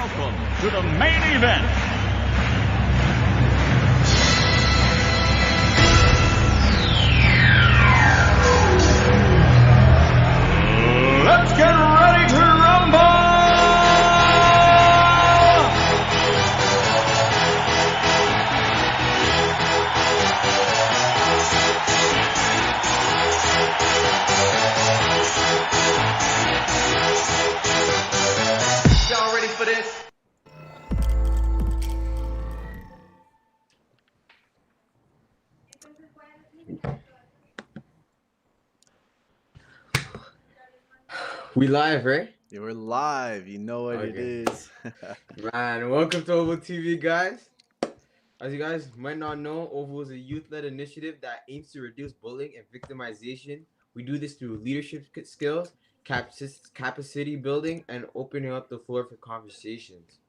Welcome to the main event. Let's get ready to rumble! Y'all ready for this? We live, right? Yeah, we're live. You know what it Okay. is. Man, welcome to OVOL TV, guys. As you guys might not know, OVOL is a youth-led initiative that aims to reduce bullying and victimization. We do this through leadership skills, capacity building, and opening up the floor for conversations.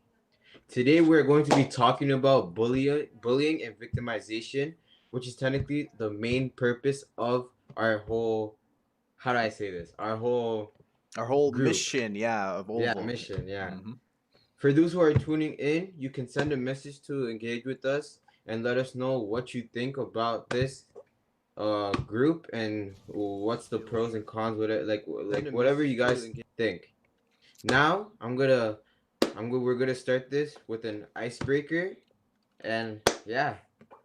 Today, we're going to be talking about bullying and victimization, which is technically the main purpose of our whole, how do I say this? Our whole group. Mission, of OVOL. mission. Mhm. For those who are tuning in, you can send a message to engage with us and let us know what you think about this group and what's the pros and cons with it, like whatever you guys think. Now we're gonna start this with an icebreaker, and yeah,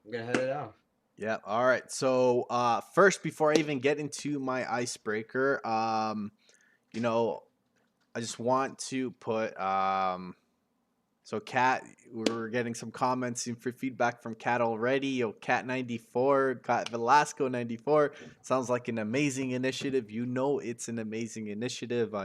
I'm gonna head it off. Yeah. All right. So first, before I even get into my icebreaker, I just want to put so Cat, we're getting some comments and feedback from Cat already. Yo, Cat 94, Cat Velasco 94. Sounds like an amazing initiative. You know it's an amazing initiative.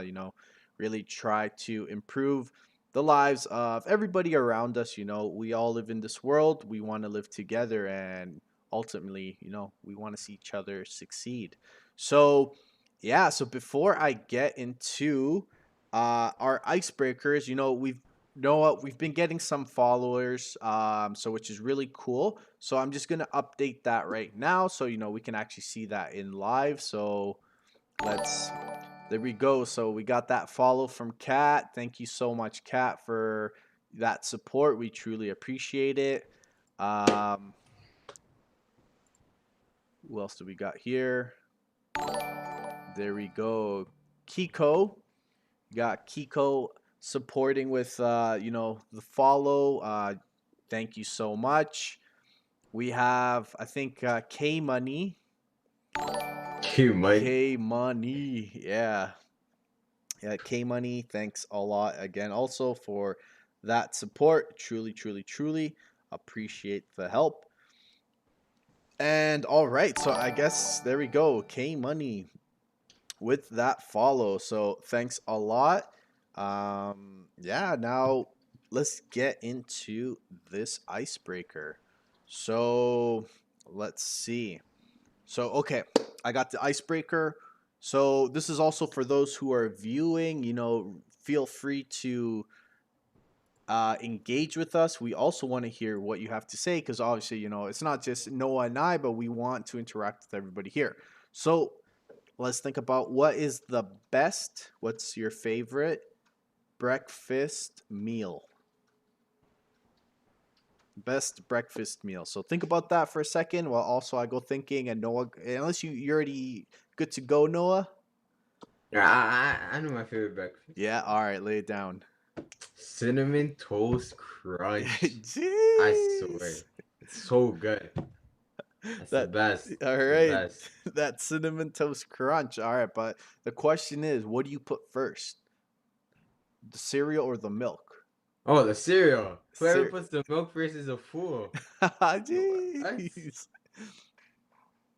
Really try to improve the lives of everybody around us. We all live in this world. We want to live together, and ultimately, we want to see each other succeed. So, yeah. So before I get into our icebreakers, we've been getting some followers, so which is really cool. So I'm just gonna update that right now, so we can actually see that in live. So there we go. So we got that follow from Kat. Thank you so much, Kat, for that support. We truly appreciate it. Who else do we got here? There we go. Kiko. Got Kiko supporting with the follow. Thank you so much. We have, I think, Kmoney. Kmoney, yeah, Kmoney. Thanks a lot again, also for that support. Truly appreciate the help. And all right, so I guess there we go. Kmoney with that follow. So thanks a lot. Now let's get into this icebreaker. So let's see. So okay, I got the icebreaker. So this is also for those who are viewing. Feel free to engage with us. We also want to hear what you have to say, because obviously, it's not just Noah and I, but we want to interact with everybody here. So let's think about what's your favorite breakfast meal? Best breakfast meal. So think about that for a second while also I go thinking, and Noah, unless you're already good to go, Noah? Yeah, I know my favorite breakfast. Yeah, all right, lay it down. Cinnamon Toast Crunch. Jeez. I swear. It's so good. That's the best. All right. That Cinnamon Toast Crunch. All right, but the question is, what do you put first? The cereal or the milk? Oh, the cereal. Whoever puts the milk first is a fool. Jeez.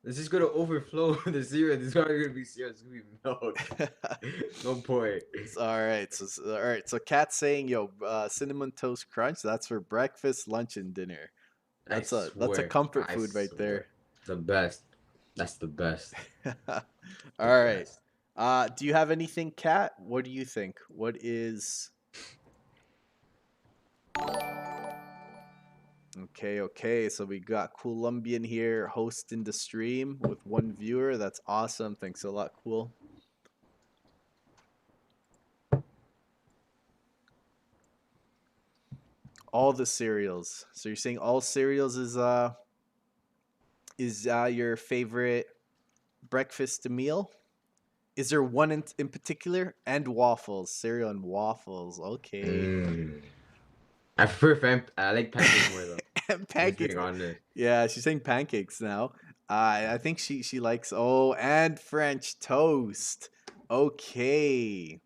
It's just gonna overflow the cereal. There's not gonna be cereal. It's gonna be milk. No point. All right. So Kat's saying, Cinnamon Toast Crunch. That's for breakfast, lunch, and dinner. That's a comfort food right there. The best. That's the best. All right. Do you have anything, Kat? What do you think? What is? Okay. So we got Colombian here hosting the stream with one viewer. That's awesome. Thanks a lot, Cool. All the cereals. So you're saying all cereals is your favorite breakfast meal? Is there one in particular? And waffles, cereal and waffles. Okay. Mm. I prefer I like pancakes more though. And Just pancakes. being honest. Yeah, she's saying pancakes now. I think she likes, oh, and French toast. Okay.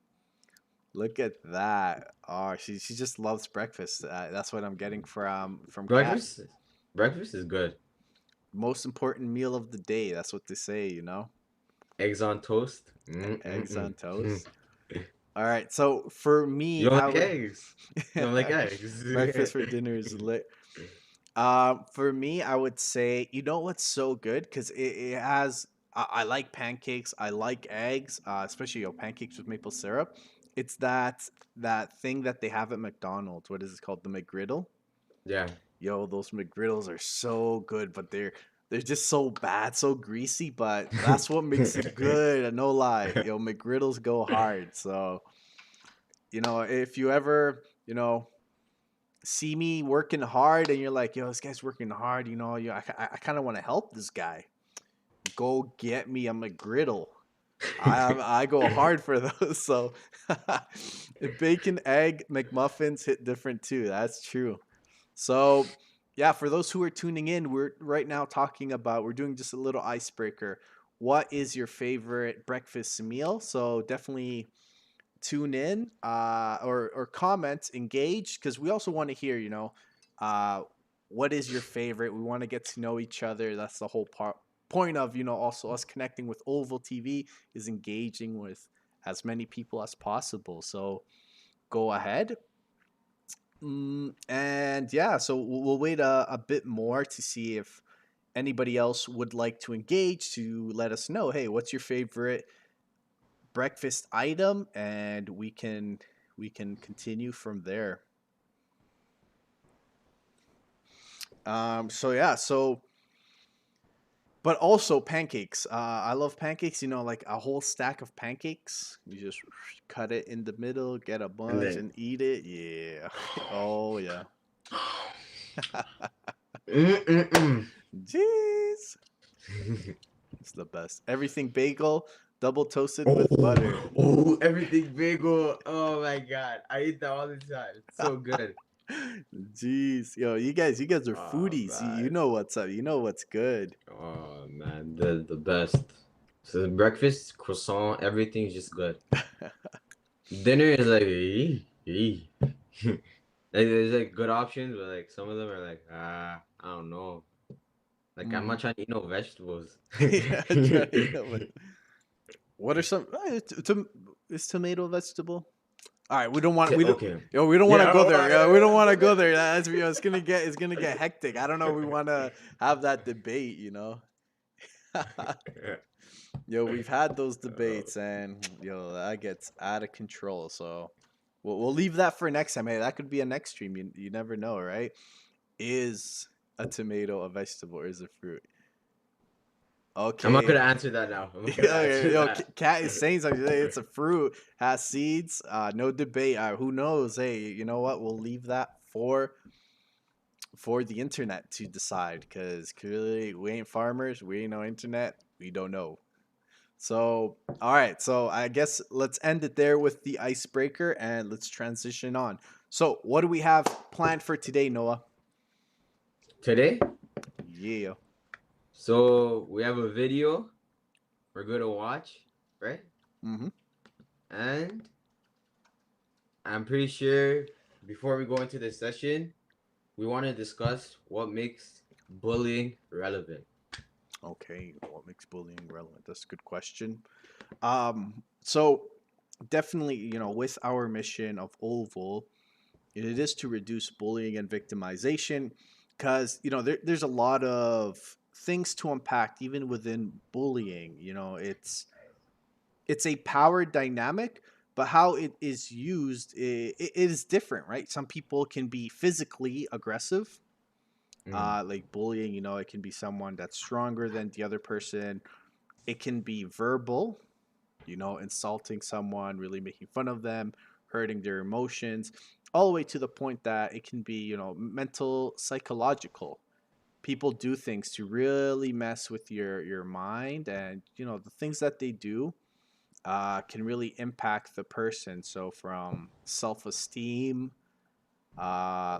Look at that. Oh, she just loves breakfast. That's what I'm getting from Kat. Breakfast, breakfast is good. Most important meal of the day. That's what they say, you know. Eggs on toast. Eggs on Mm-mm-mm. toast. All right. So for You me, don't I like would eggs? You don't like eggs? breakfast for dinner is lit. For me, I would say, you know what's so good because it has. I like pancakes. I like eggs, especially pancakes with maple syrup. It's that thing that they have at McDonald's. What is it called? The McGriddle. Yeah. Yo, those McGriddles are so good, but they're just so bad, so greasy. But that's what makes it good. No lie, yo, McGriddles go hard. So if you ever see me working hard and you're like, yo, this guy's working hard, I kind of want to help this guy. Go get me a McGriddle. I go hard for those. So bacon, egg, McMuffins hit different too. That's true. So yeah, for those who are tuning in, we're right now we're doing just a little icebreaker. What is your favorite breakfast meal? So definitely tune in or comment, engage, because we also want to hear, uh, what is your favorite? We want to get to know each other. That's the whole point of, also us connecting with Oval TV is engaging with as many people as possible. So go ahead. And yeah, so we'll wait a bit more to see if anybody else would like to engage, to let us know, hey, what's your favorite breakfast item, and we can continue from there. So yeah, but also pancakes. I love pancakes, like a whole stack of pancakes. You just cut it in the middle, get a And bunch then. and eat it. Yeah. Oh yeah. Mm-mm-mm. Jeez. It's the best. Everything bagel, double toasted Oh, with butter. oh, everything bagel. Oh my god, I eat that all the time. It's so good. Jeez. Yo, you guys are Oh foodies. You man. know what's up. You know what's good. Oh man, the best. So breakfast, croissant, everything's just good. Dinner is like, like there's like good options, but like some of them are like, I don't know. Like I'm Mm. not trying to eat no vegetables. Yeah, try to eat them. What are some? Is tomato vegetable? All right, Okay. we don't want to Yeah. go there. Yeah, we don't want to go there. That's it's gonna get hectic. I don't know. We want to have that debate. Yo, we've had those debates, and that gets out of control. So we'll leave that for next time. Hey, that could be a next stream. You never know, right? Is a tomato a vegetable or is it fruit? I'm not Okay. gonna answer that now. I'm not gonna Okay, answer that. Cat is saying something. It's a fruit, has seeds. No debate. Who knows? Hey, you know what? We'll leave that for the internet to decide, because clearly we ain't farmers. We ain't no internet. We don't know. So, all right. So I guess let's end it there with the icebreaker, and let's transition on. So, what do we have planned for today, Noah? Today, Yeah. so we have a video we're gonna watch, right? Mm-hmm. And I'm pretty sure before we go into this session, we want to discuss what makes bullying relevant. Okay. What makes bullying relevant? That's a good question. So definitely, with our mission of Oval, it is to reduce bullying and victimization, because there's a lot of things to unpack even within bullying. It's a power dynamic, but how it is used, it is different, right? Some people can be physically aggressive, Mm. like bullying. It can be someone that's stronger than the other person. It can be verbal, insulting someone, really making fun of them, hurting their emotions, all the way to the point that it can be, mental, psychological. People do things to really mess with your mind, and the things that they do can really impact the person. So from self-esteem, uh,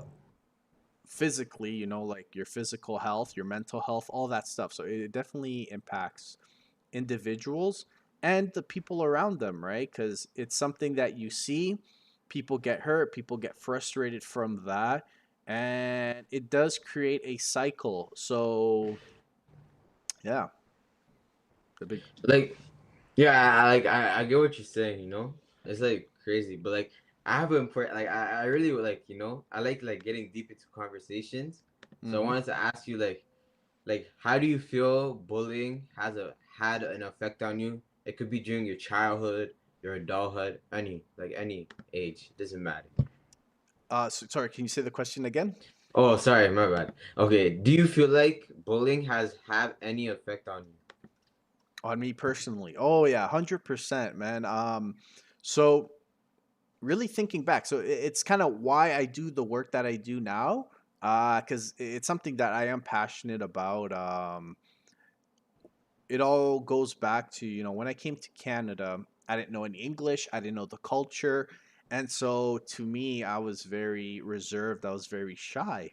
physically, like your physical health, your mental health, all that stuff. So it definitely impacts individuals and the people around them, right? Because it's something that you see, people get hurt, people get frustrated from that, and it does create a cycle. So yeah, the big. Like, yeah, I get what you're saying, you know? It's like crazy, but like I have an important like I really would like, you know, I like getting deep into conversations. So I Mhm. wanted to ask you like how do you feel bullying has a had an effect on you? It could be during your childhood, your adulthood, any age, doesn't matter. So, sorry, can you say the question again? Oh, sorry, my bad. Okay, do you feel like bullying has had any effect on you? On me personally? Oh yeah, 100%, man. So really thinking back, so it's kind of why I do the work that I do now, because it's something that I am passionate about. It all goes back to, when I came to Canada, I didn't know any English, I didn't know the culture, and so to me, I was very reserved, I was very shy,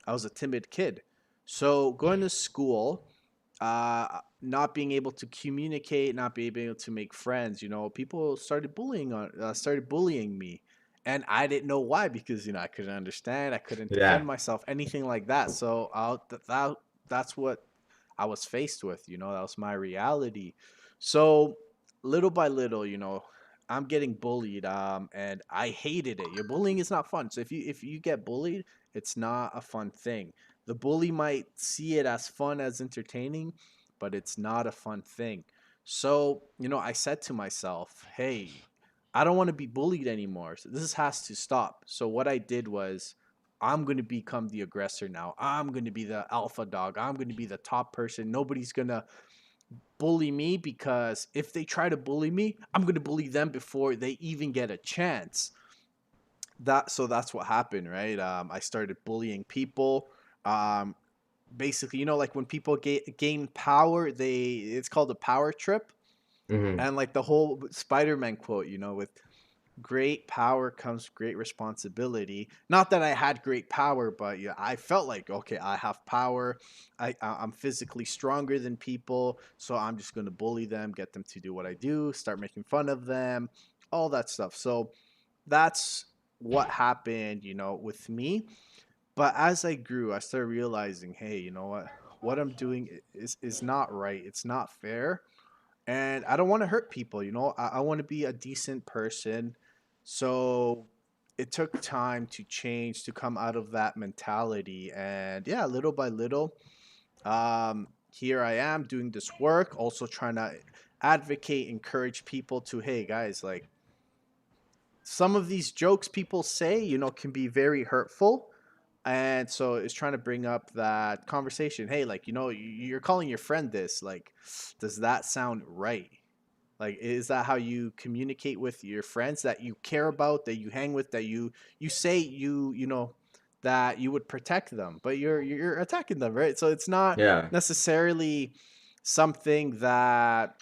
I was a timid kid. So going to school, not being able to communicate, not being able to make friends, people started bullying me, and I didn't know why, because I couldn't understand, I couldn't Yeah. defend myself, anything like that. So that's what I was faced with. That was my reality. So little by little, I'm getting bullied, and I hated it. Your bullying is not fun. So if you get bullied, it's not a fun thing. The bully might see it as fun, as entertaining, but it's not a fun thing. So, I said to myself, hey, I don't want to be bullied anymore. So this has to stop. So what I did was, I'm going to become the aggressor now. I'm going to be the alpha dog. I'm going to be the top person. Nobody's going to bully me, because if they try to bully me, I'm going to bully them before they even get a chance. That's what happened, right? I started bullying people. Um, Basically, like when people gain power, it's called a power trip, Mm-hmm. and like the whole Spider-Man quote, with great power comes great responsibility. Not that I had great power, but yeah, I felt like, okay, I have power. I'm physically stronger than people, so I'm just going to bully them, get them to do what I do, start making fun of them, all that stuff. So that's what happened, with me. But as I grew, I started realizing, hey, you know what I'm doing is not right. It's not fair, and I don't want to hurt people. I want to be a decent person. So it took time to change, to come out of that mentality, and yeah, little by little, here I am doing this work, also trying to advocate, encourage people to, hey guys, like, some of these jokes people say, can be very hurtful. And so it's trying to bring up that conversation. Hey, like, you're calling your friend this. Like, does that sound right? Like, is that how you communicate with your friends that you care about, that you hang with, that you say that you would protect them, but you're attacking them, right? So it's not Yeah. necessarily something that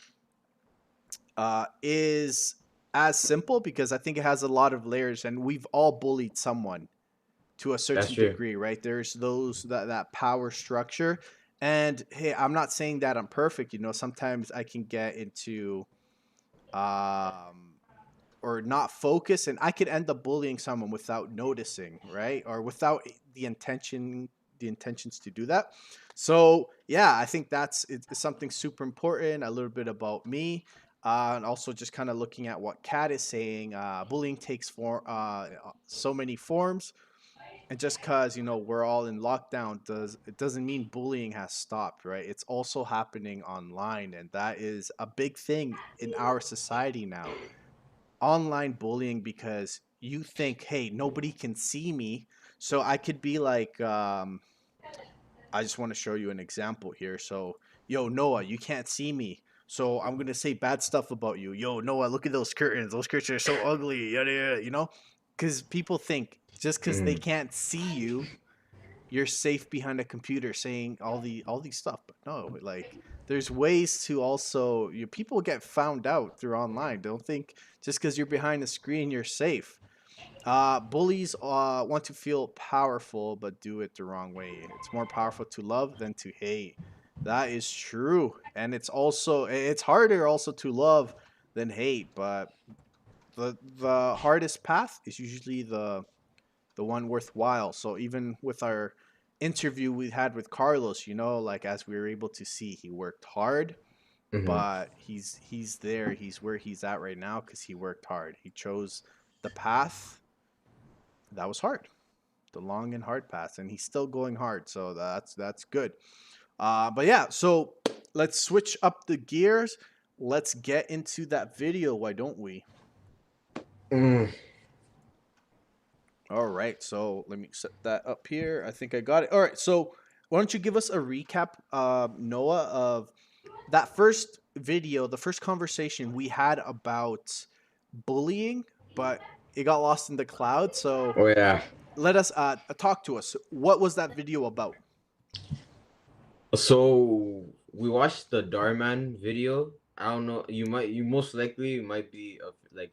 is as simple, because I think it has a lot of layers, and we've all bullied someone to a That's certain true. degree, right? There's those that power structure. And hey, I'm not saying that I'm perfect. Sometimes I can get into um or not focus, and I could end up bullying someone without noticing, right? Or without the intentions to do that. So yeah, I think it's something super important. A little bit about me, and also just kind of looking at what Kat is saying. Bullying takes so many forms, and just because we're all in lockdown, it doesn't mean bullying has stopped, right? It's also happening online, and that is a big thing in our society now. Online bullying, because you think, hey, nobody can see me, so I could be like, I just want to show you an example here. So, yo, Noah, you can't see me, So I'm gonna say bad stuff about you. Yo, Noah, look at those curtains. Those curtains are so ugly. Yada yada. You know, because people think just because they can't see you, you're safe behind a computer saying all these stuff. But no, like there's ways to also people get found out through online. Don't think just because you're behind a screen you're safe. Bullies want to feel powerful, but do it the wrong way. It's more powerful to love than to hate. That is true, and it's harder also to love than hate. But the hardest path is usually the one worthwhile. So even with our interview we had with Carlos, like as we were able to see, he worked hard, but he's there. He's where he's at right now because he worked hard. He chose the path that was hard, the long and hard path, and he's still going hard. So that's good. But yeah, so let's switch up the gears. Let's get into that video. Why don't we? All right, so let me set that up here. I think I got it. All right, so why don't you give us a recap, Noah, of that first video, the first conversation we had about bullying, but it got lost in the cloud. So Oh yeah. let us talk to us. What was that video about? So we watched the Darman video. I don't know. You most likely might be like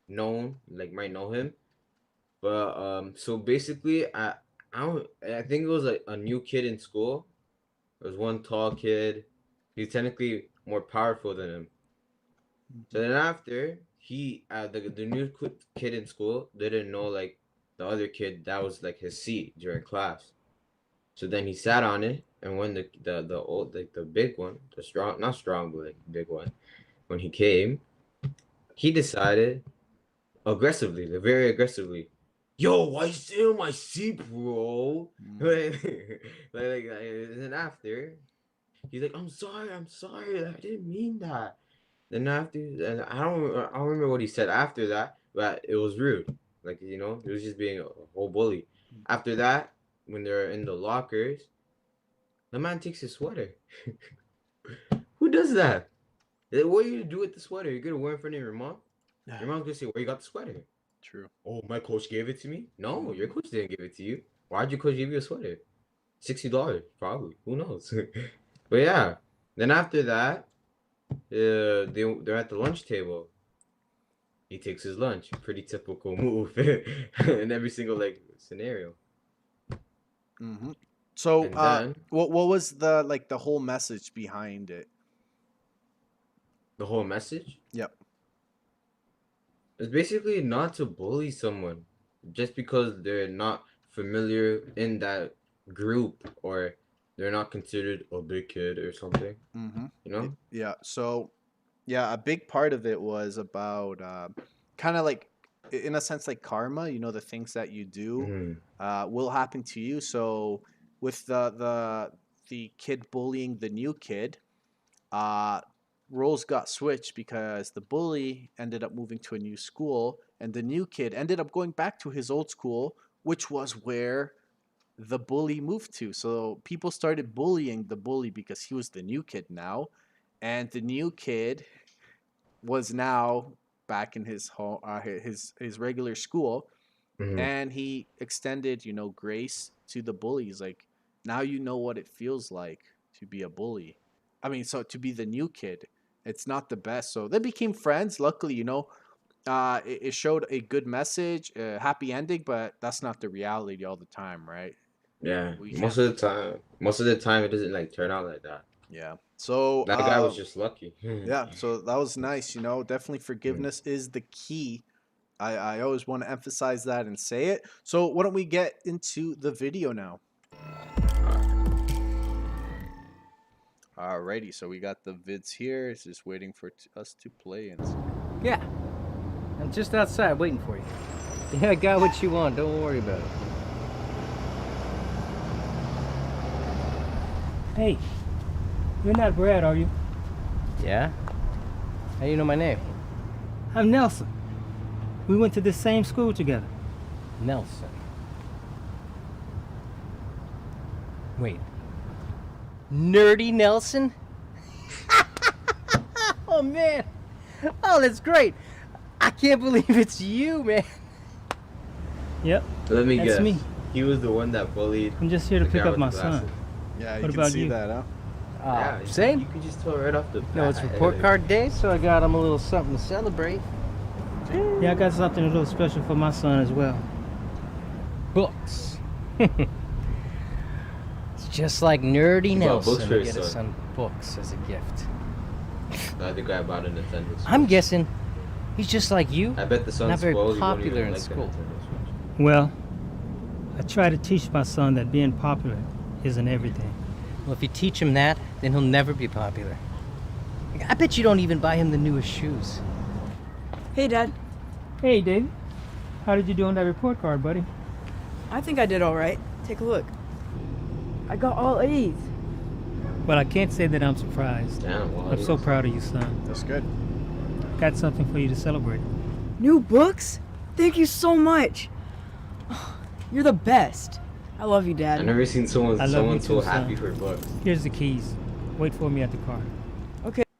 might know him. But so basically, I think it was like a new kid in school. There was one tall kid. He's technically more powerful than him. So then after the new kid in school didn't know like the other kid that was like his seat during class. So then he sat on it, and when the old like the big one, the strong not strong but like big one, when he came, he decided aggressively, very aggressively, yo, why sit on my seat, bro? And then after, he's like, I'm sorry, I didn't mean that. Then after, and I don't remember what he said after that, but it was rude. Like, it was just being a whole bully. After that, when they're in the lockers, the man takes his sweater. Who does that? What are you gonna do with the sweater? You're gonna wear it in front of your mom? Your mom's gonna say, where you got the sweater? True. Oh, my coach gave it to me? No, your coach didn't give it to you. Why'd your coach give you a sweater? $60, probably. Who knows? But yeah. Then after that, they're at the lunch table. He takes his lunch. Pretty typical move in every single like scenario. Mm-hmm. So And then what was the whole message behind it? the whole message? Yep. It's basically not to bully someone just because they're not familiar in that group or they're not considered a big kid or something. Mm-hmm. Yeah. So, yeah, a big part of it was about kind of like, in a sense, like karma. The things that you do will happen to you. So, with the kid bullying the new kid, roles got switched because the bully ended up moving to a new school, and the new kid ended up going back to his old school, which was where the bully moved to. So people started bullying the bully because he was the new kid now, and the new kid was now back in his home, his regular school, and he extended, grace to the bullies. Like, now you know what it feels like to be a bully. I mean, so to be the new kid, it's not the best. So they became friends. Luckily, it showed a good message, a happy ending, but that's not the reality all the time, right? Yeah, most of the time it doesn't like turn out like that. Yeah. So That guy was just lucky. yeah. So that was nice. Definitely forgiveness is the key. I always want to emphasize that and say it. So why don't we get into the video now? Alrighty, so we got the vids here. It's just waiting for us to play. Yeah, I'm just outside waiting for you. Yeah, I got what you want. Don't worry about it. Hey, you're not Brad, are you? Yeah? How do you know my name? I'm Nelson. We went to the same school together. Nelson. Wait. Nerdy Nelson? Oh, man. Oh, that's great. I can't believe it's you, man. Yep, Let me That's guess. me. He was the one that bullied. I'm just here to the pick guy up with my the son. glasses. Yeah, you What can about see you? that, huh? Yeah, Same. You could just tell right off the bat. No, it's report card day, so I got him a little something to celebrate. Yeah, I got something a little special for my son as well. Books. It's just like Nerdy You bought books Nelson for to his get his son. son books as a gift. The other guy bought a Nintendo Switch. I'm guessing he's just like you. I bet the son's not very spoiled. He won't popular even in like the school. Nintendo Switch. Well, I try to teach my son that being popular isn't everything. Well, if you teach him that, then he'll never be popular. I bet you don't even buy him the newest shoes. Hey, Dad. Hey, David. How did you do on that report card, buddy? I think I did all right. Take a look. I got all A's. Well, I can't say that I'm surprised. Damn, well, I'm so proud of you, son. That's good. Got something for you to celebrate. New books? Thank you so much. You're the best. I love you, Dad. I've never seen someone I love you so too, happy son. for books. Here's the keys. Wait for me at the car.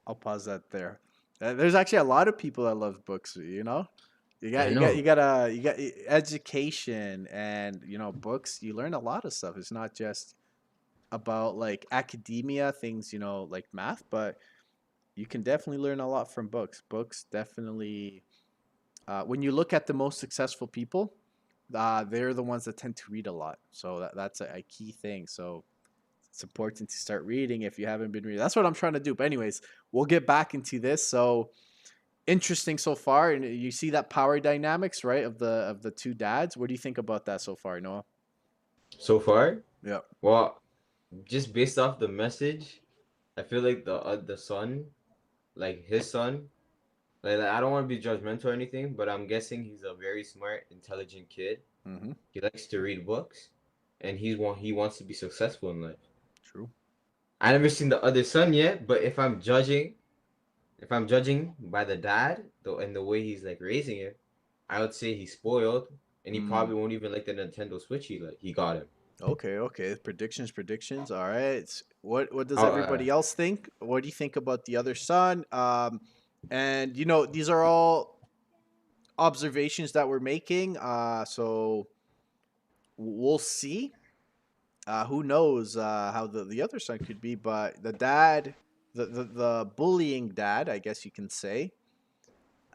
I'll pause that there. There's actually a lot of people that love books. You know, you got education and books. You learn a lot of stuff. It's not just about like academia things, like math, but you can definitely learn a lot from books. Books definitely. When you look at the most successful people, they're the ones that tend to read a lot. So that's a key thing. So it's important to start reading if you haven't been reading. That's what I'm trying to do. But anyways, we'll get back into this. So interesting so far, and you see that power dynamics, right, of the two dads. What do you think about that so far, Noah? So far, Yeah. well, just based off the message, I feel like the son, like his son, like I don't want to be judgmental or anything, but I'm guessing he's a very smart, intelligent kid. Mm-hmm. He likes to read books, and he wants to be successful in life. True. I never seen the other son yet, but if I'm judging by the dad and the way he's like raising him, I would say he's spoiled, and he probably won't even like the Nintendo Switch he got him. Okay. Predictions. All right. What does Oh, everybody else think? What do you think about the other son? And these are all observations that we're making. So we'll see. Who knows how the other son could be, but the dad, the bullying dad, I guess you can say,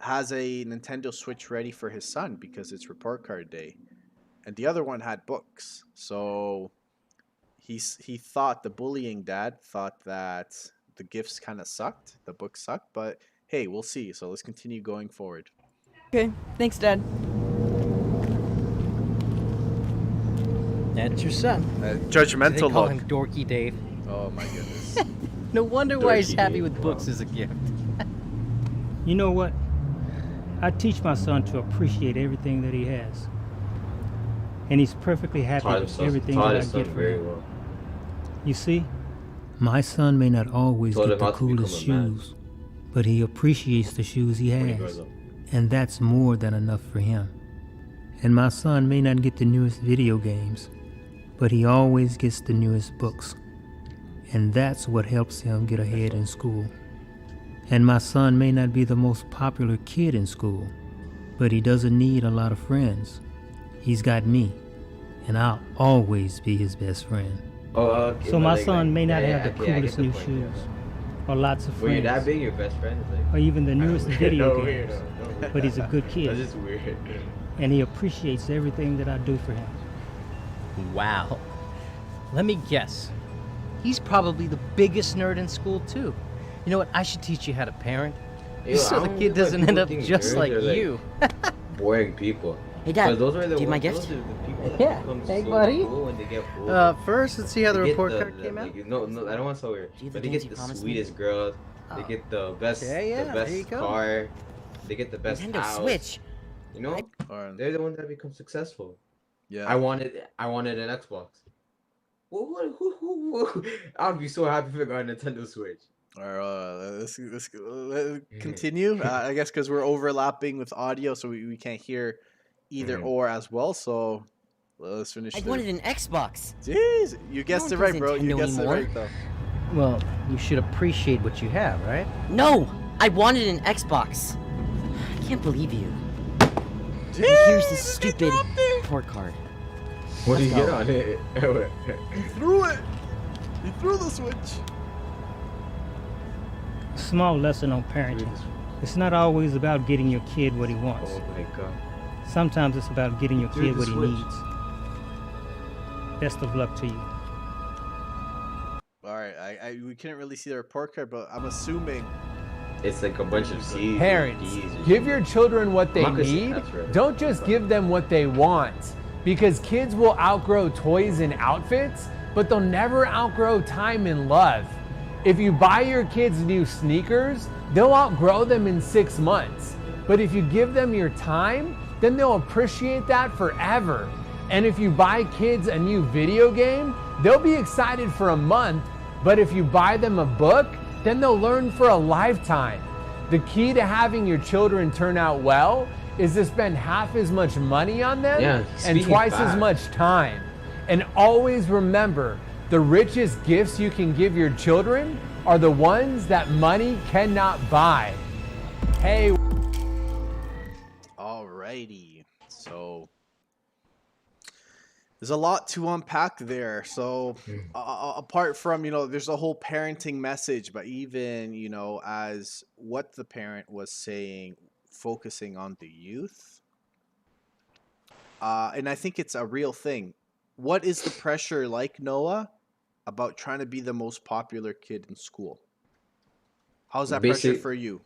has a Nintendo Switch ready for his son because it's report card day. And the other one had books. So the bullying dad thought that the gifts kind of sucked, the books sucked, but hey, we'll see. So let's continue going forward. Okay, thanks, Dad. That's your son. Judgmental They call look. him Dorky Dave. Oh my goodness. No wonder why he's Dorky happy Dave, with wow. books as a gift. You know what? I teach my son to appreciate everything that he has. And he's perfectly happy with everything that I get for very him. well. You see, my son may not always Told get him the how to become coolest a man. shoes, but he appreciates the shoes he When he has. grows up. And that's more than enough for him. And my son may not get the newest video games, but he always gets the newest books. And that's what helps him get ahead in school. And my son may not be the most popular kid in school, but he doesn't need a lot of friends. He's got me, and I'll always be his best friend. Oh, okay. So my like, son may not yeah, have the okay, I coolest get the new point, shoes, yeah. or lots of Well, your dad friends, being your best friend is like. or even the newest video no, games. no. But he's a good That's kid, just weird. and he appreciates everything that I do for him. Wow. Let me guess. He's probably the biggest nerd in school, too. You know what? I should teach you how to parent. Yo, So I the don't kid know why doesn't end people up think just nerds like are, you. Boring people. Hey, Dad, But those are the do you have my ones- gift? Those are the people that Yeah. become Hey, so buddy. cool when they get older. First, let's see how the They get report card came out. like, no, I don't want to sound weird. Do you have But the they games get you the promised me? sweetest girls. They Oh. get the best, Okay, yeah, the there you best go. car. They get the best Nintendo house. Switch. You know, Or- they're the ones that become successful. yeah. I wanted an Xbox. Who? I'd be so happy if I got a Nintendo Switch. Or let's continue. I guess because we're overlapping with audio, so we can't hear either Mhm. or as well. So let's finish. I the- wanted an Xbox. Jeez, you guessed it one right, plays bro. You Nintendo guessed it anymore. right, though. Well, you should appreciate what you have, right? No, I wanted an Xbox. I can't believe you. And here's this stupid report card. What do you Let's get go. on it? He threw it. He threw the switch. Small lesson on parenting. It's not always about getting your kid what he wants. Oh my god. Sometimes it's about getting your Threw kid the what he switch. needs. Best of luck to you. All right, we couldn't really see the report card, but I'm assuming. It's like a bunch of C's. Parents, or D's or give your children what they I'm not gonna say need. that's right. Don't just give them what they want. Because kids will outgrow toys and outfits, but they'll never outgrow time and love. If you buy your kids new sneakers, they'll outgrow them in 6 months. But if you give them your time, then they'll appreciate that forever. And if you buy kids a new video game, they'll be excited for a month, but if you buy them a book, then they'll learn for a lifetime. The key to having your children turn out well is to spend half as much money on them Yeah, and speaking twice as back. much time. And always remember, the richest gifts you can give your children are the ones that money cannot buy. Hey. Alrighty, so there's a lot to unpack there. So apart from, there's a whole parenting message, but even, as what the parent was saying, focusing on the youth. And I think it's a real thing. What is the pressure like, Noah, about trying to be the most popular kid in school? How's that pressure for you?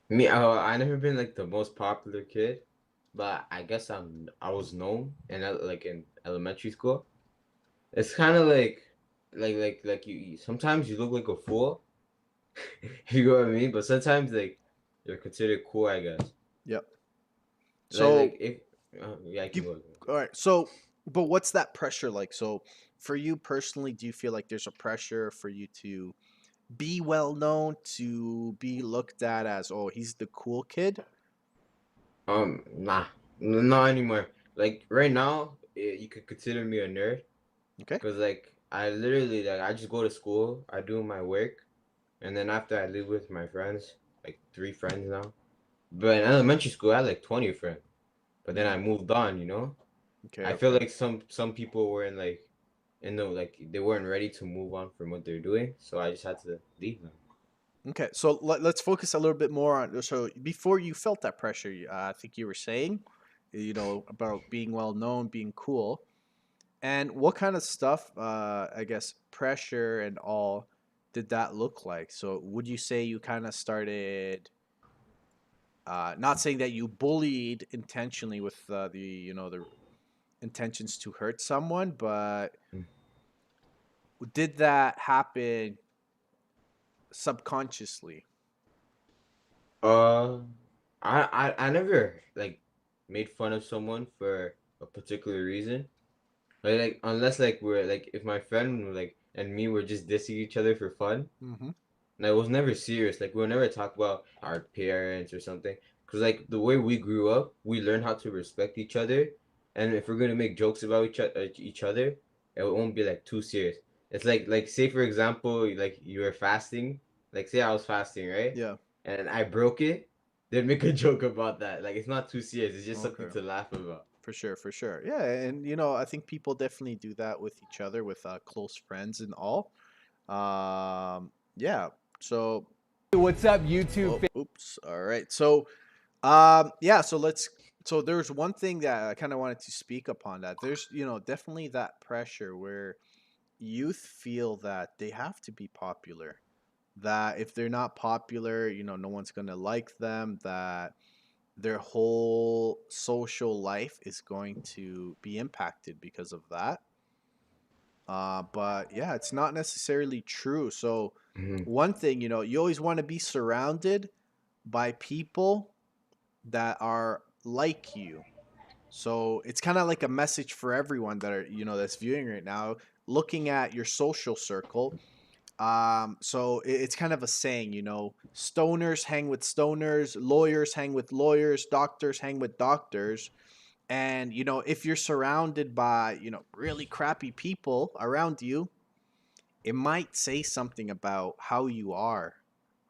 Me, I never been like the most popular kid, but I guess I was known in in elementary school. It's kind of like you sometimes you look like a fool, if you know what I mean. But sometimes you're considered cool, I guess. Yep. Like, So if yeah, I can go. all right. So, but what's that pressure like? So, for you personally, do you feel like there's a pressure for you to be well known, to be looked at as, oh, he's the cool kid? Nah, not anymore. Like right now, you could consider me a nerd. Okay. Cause I literally I just go to school, I do my work, and then after I live with my friends, like 3 friends now. But in elementary school, I had like 20 friends. But then I moved on, Okay. I feel like some people were they weren't ready to move on from what they're doing, so I just had to leave them. Okay. So let's focus a little bit more on. So before you felt that pressure, I think you were saying, about being well known, being cool, and what kind of stuff, I guess, pressure and all, did that look like? So would you say you kind of started? Not saying that you bullied intentionally with the intentions to hurt someone, but did that happen subconsciously? I never made fun of someone for a particular reason. Unless we're if my friend and me were just dissing each other for fun. Mm-hmm. And it was never serious. We'll never talk about our parents or something. Because the way we grew up, we learned how to respect each other. And if we're gonna make jokes about each other, it won't be too serious. It's say for example, you were fasting. Say I was fasting, right? Yeah. And I broke it. Then make a joke about that. It's not too serious. It's just something Okay. to laugh about. For sure. Yeah, and I think people definitely do that with each other, with close friends and all. Yeah. So. What's up, YouTube? Oops. All right. So, yeah. So there's one thing that I kind of wanted to speak upon. That there's definitely that pressure where youth feel that they have to be popular. That if they're not popular, no one's gonna like them. That their whole social life is going to be impacted because of that. But yeah, it's not necessarily true. So one thing, you always want to be surrounded by people that are like you. So it's kind of like a message for everyone that are, that's viewing right now, looking at your social circle. So it's kind of a saying, stoners hang with stoners, lawyers hang with lawyers, doctors hang with doctors. And, if you're surrounded by, really crappy people around you, it might say something about how you are,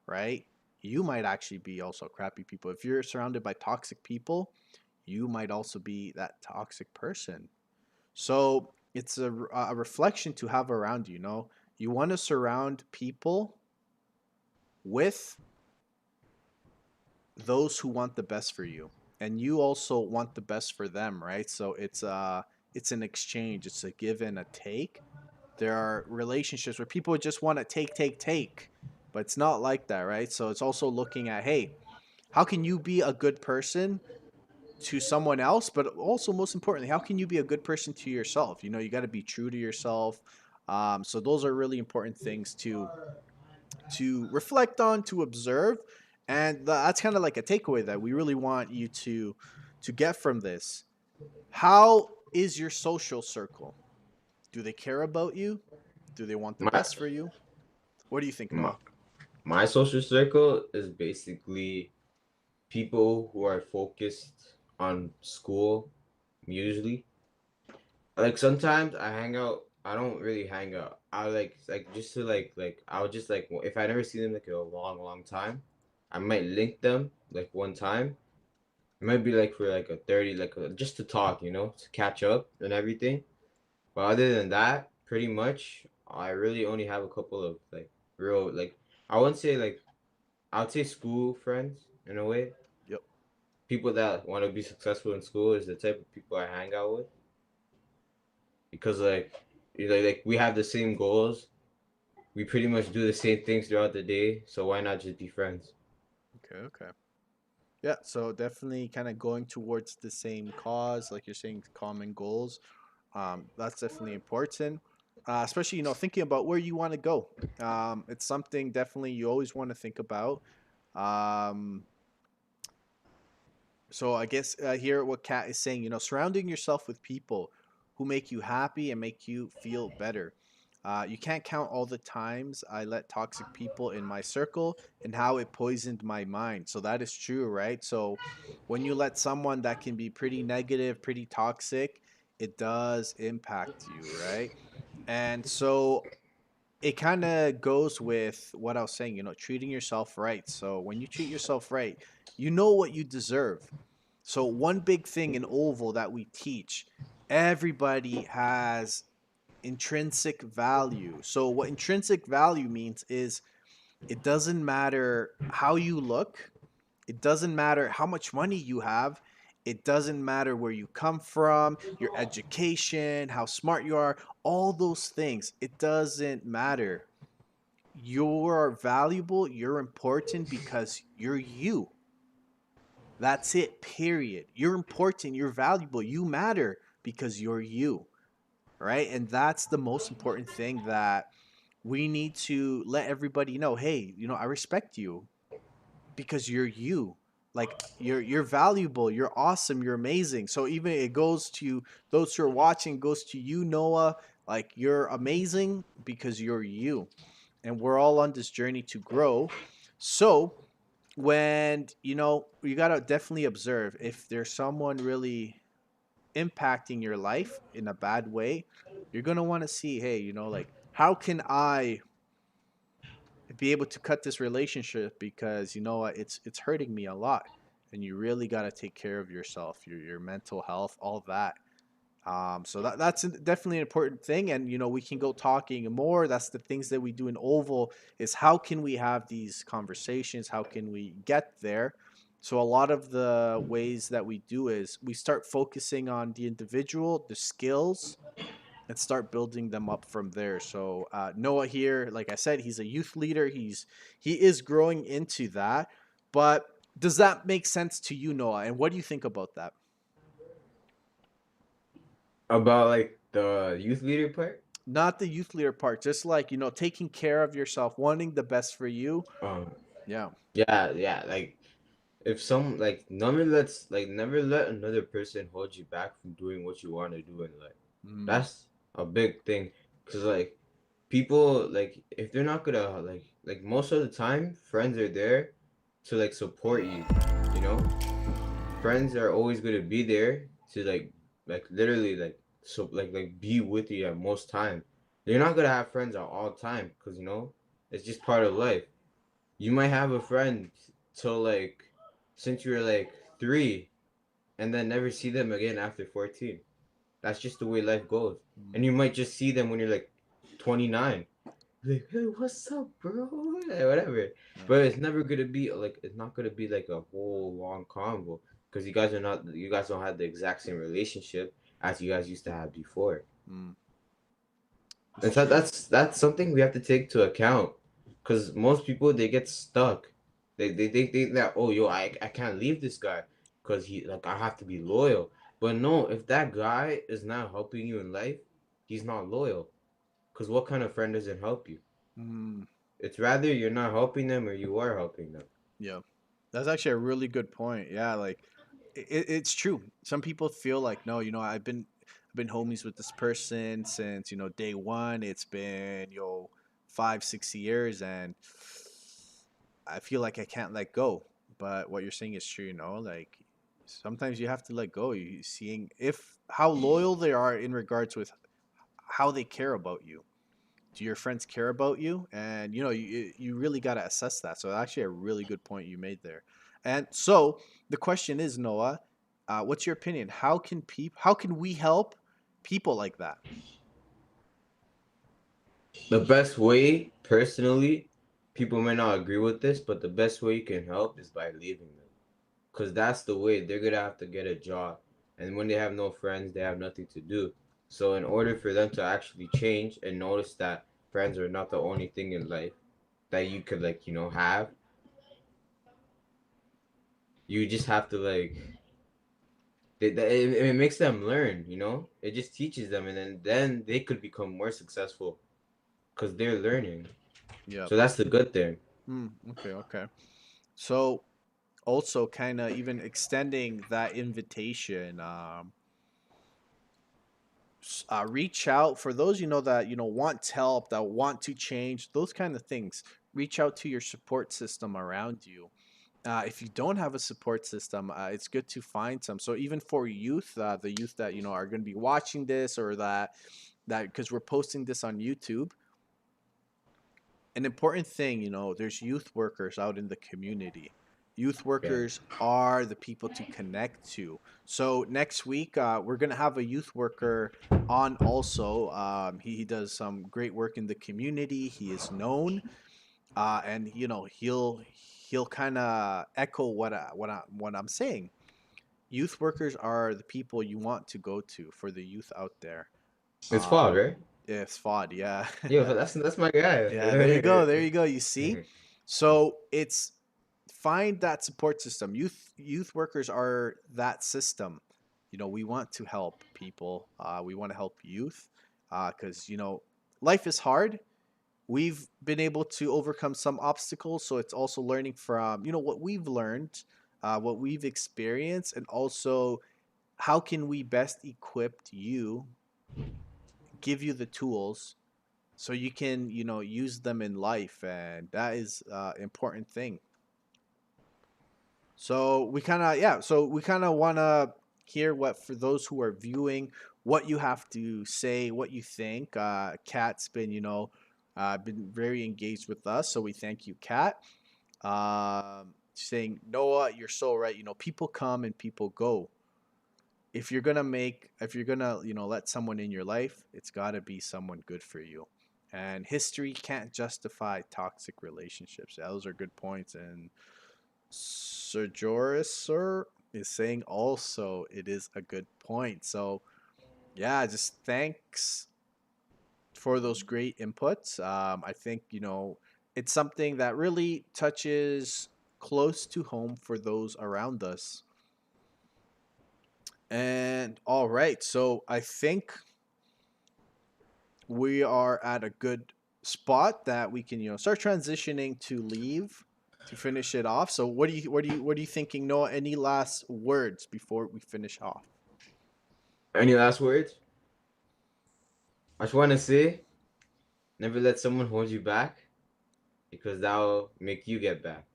right? you might actually be also crappy people. If you're surrounded by toxic people, you might also be that toxic person. So it's a reflection to have around you. You know, you want to surround people with those who want the best for you, and you also want the best for them, right? So it's an exchange. It's a give and a take. There are relationships where people just want to take, but it's not like that, right? So it's also looking at, hey, how can you be a good person to someone else, but also most importantly, how can you be a good person to yourself? You know, you got to be true to yourself. So those are really important things to reflect on, to observe, and that's kind of like a takeaway that we really want you to get from this. How is your social circle? Do they care about you? Do they want the My best for you? What do you think, my Noah? my social circle is basically people who are focused on school usually. Like sometimes I hang out. I don't really hang out. I like just to like I would just like if I never see them like in a long time, I might link them like one time. It might be like for like a 30 just to talk, to catch up and everything. But other than that, pretty much I really only have a couple of like real like I wouldn't say like I would say school friends in a way. Yep. People that want to be successful in school is the type of people I hang out with because like we have the same goals. We pretty much do the same things throughout the day, so why not just be friends? Okay, okay. Yeah, so definitely kind of going towards the same cause, like you're saying, common goals. That's definitely important, especially thinking about where you want to go. It's something definitely you always want to think about. Um, so I guess here what Kat is saying, surrounding yourself with people who make you happy and make you feel better. You can't count all the times I let toxic people in my circle and how it poisoned my mind. So that is true, right? So when you let someone that can be pretty negative, pretty toxic, it does impact you, right? And so it kind of goes with what I was saying, treating yourself right. So when you treat yourself right, you know what you deserve. So one big thing in Oval that we teach, everybody has intrinsic value. So what intrinsic value means is it doesn't matter how you look, it doesn't matter how much money you have, it doesn't matter where you come from, your education, how smart you are, all those things. It doesn't matter. You're valuable, you're important because you're you. That's it, period. You're important, you're valuable, you matter because you're you, right? And that's the most important thing that we need to let everybody know. Hey, I respect you because you're you. Like you're valuable, you're awesome, you're amazing. So even it goes to those who are watching, goes to you, Noah. Like you're amazing because you're you. And we're all on this journey to grow. So when you gotta definitely observe if there's someone really impacting your life in a bad way, you're gonna want to see, hey, like how can I be able to cut this relationship because what, it's hurting me a lot, and you really got to take care of yourself, your mental health, all that. So that's definitely an important thing, and we can go talking more. That's the things that we do in Oval is how can we have these conversations? How can we get there? So a lot of the ways that we do is we start focusing on the individual, the skills, and start building them up from there. So Noah here, like I said, he's a youth leader. He is growing into that. But does that make sense to you, Noah? And what do you think about that? About like the youth leader part. Not the youth leader part, just like taking care of yourself, wanting the best for you. Um, Yeah. yeah. Like if some never let another person hold you back from doing what you want to do in life. Mm, That's a big thing, cause like people like if they're not gonna like most of the time friends are there to like support you. You know, friends are always gonna be there to like literally so like be with you at most time. You're not gonna have friends at all time, cause it's just part of life. You might have a friend till like since you were like 3, and then never see them again after 14. That's just the way life goes. And you might just see them when you're like 29. Like, hey, what's up, bro? Yeah, whatever. But it's never gonna be like it's not gonna be like a whole long convo because you guys don't have the exact same relationship as you guys used to have before. Mm. And so that's something we have to take to account because most people they get stuck. They think that, oh, yo, I can't leave this guy because he like I have to be loyal. But no, if that guy is not helping you in life, he's not loyal. Because what kind of friend doesn't help you? Mm. It's rather you're not helping them or you are helping them. Yeah, that's actually a really good point. Yeah, like it's true. Some people feel like, no, I've been homies with this person since day one. It's been 5 6 years, and I feel like I can't let go. But what you're saying is true. Like sometimes you have to let go. You seeing if how loyal they are in regards with how they care about you. Do your friends care about you? And you really got to assess that. So actually a really good point you made there. And so the question is, Noah, what's your opinion? How can we help people like that? The best way, personally, people may not agree with this, but the best way you can help is by leaving them. Because that's the way they're going to have to get a job. And when they have no friends, they have nothing to do. So, in order for them to actually change and notice that friends are not the only thing in life that you could, like, have, you just have to, like, it makes them learn. It just teaches them, and then they could become more successful because they're learning. Yep. So, that's the good thing. Okay, okay. So also kind of even extending that invitation, reach out for those that want help, that want to change, those kind of things. Reach out to your support system around you. If you don't have a support system, it's good to find some. So even for youth, the youth that are going to be watching this, or that because we're posting this on YouTube, an important thing, there's youth workers out in the community. Youth Yeah. workers are the people to connect to. So next week, we're gonna have a youth worker on. Also, he does some great work in the community. He is known, and he'll kind of echo what I'm saying. Youth workers are the people you want to go to for the youth out there. It's flawed, right? It's FOD, yeah. Yeah, but that's my guy. Yeah, there you go. There you go. You see? So it's find that support system. Youth workers are that system. We want to help people. We want to help youth because life is hard. We've been able to overcome some obstacles, so it's also learning from what we've learned, what we've experienced, and also how can we best equip you, give you the tools so you can use them in life, and that is important thing. So we kind of want to hear what, for those who are viewing, what you have to say, what you think. Kat's been very engaged with us, so we thank you, Kat. Saying, Noah, you're so right. People come and people go. If you're gonna let someone in your life, it's got to be someone good for you. And history can't justify toxic relationships. Yeah, those are good points. And Sir Joris, sir, is saying also it is a good point. So yeah, just thanks for those great inputs. I think it's something that really touches close to home for those around us. And all right, so I think we are at a good spot that we can start transitioning to leave to finish it off. So what are you thinking, Noah? Any last words before we finish off? Any last words? I just want to say, never let someone hold you back because that'll make you get back.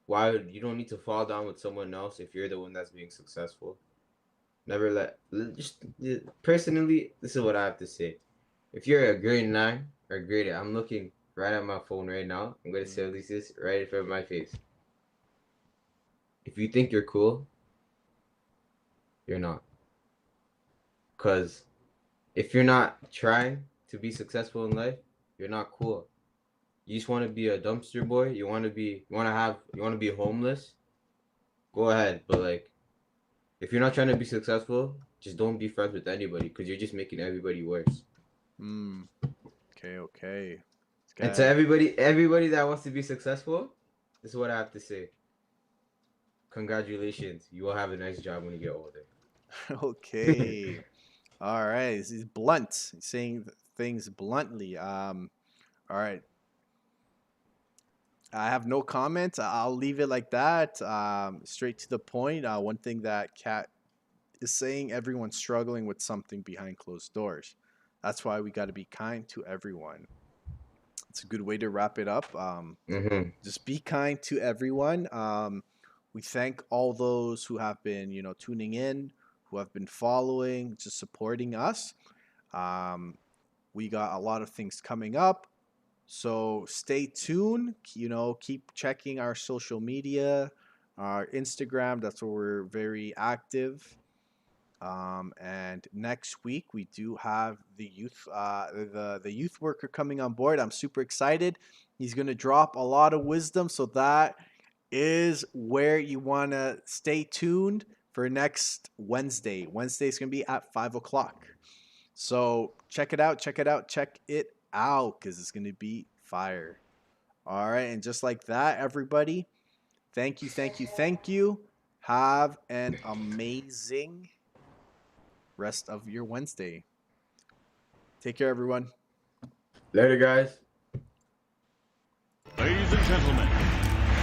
You don't need to fall down with someone else if you're the one that's being successful. Never just personally, this is what I have to say. If you're a grade 9 or grade 8, I'm looking right at my phone right now. I'm gonna say this right in front of my face. If you think you're cool, you're not. Cause if you're not trying to be successful in life, you're not cool. You just want to be a dumpster boy. You want to be homeless. Go ahead, but like, if you're not trying to be successful, just don't be friends with anybody, because you're just making everybody worse. Okay. And to everybody that wants to be successful, this is what I have to say. Congratulations, you will have a nice job when you get older. Okay. All right. He's blunt. He's saying things bluntly. All right. I have no comments. I'll leave it like that. Straight to the point. One thing that Kat is saying, everyone's struggling with something behind closed doors. That's why we got to be kind to everyone. It's a good way to wrap it up. Just be kind to everyone. We thank all those who have been, tuning in, who have been following, just supporting us. We got a lot of things coming up. So stay tuned, keep checking our social media, our Instagram. That's where we're very active. And next week we do have the youth worker coming on board. I'm super excited. He's going to drop a lot of wisdom. So that is where you want to stay tuned for next Wednesday. Wednesday is going to be at 5:00. So check it out, because it's going to be fire. All right. And just like that, everybody, thank you. Have an amazing rest of your Wednesday. Take care, everyone. Later, guys. Ladies and gentlemen,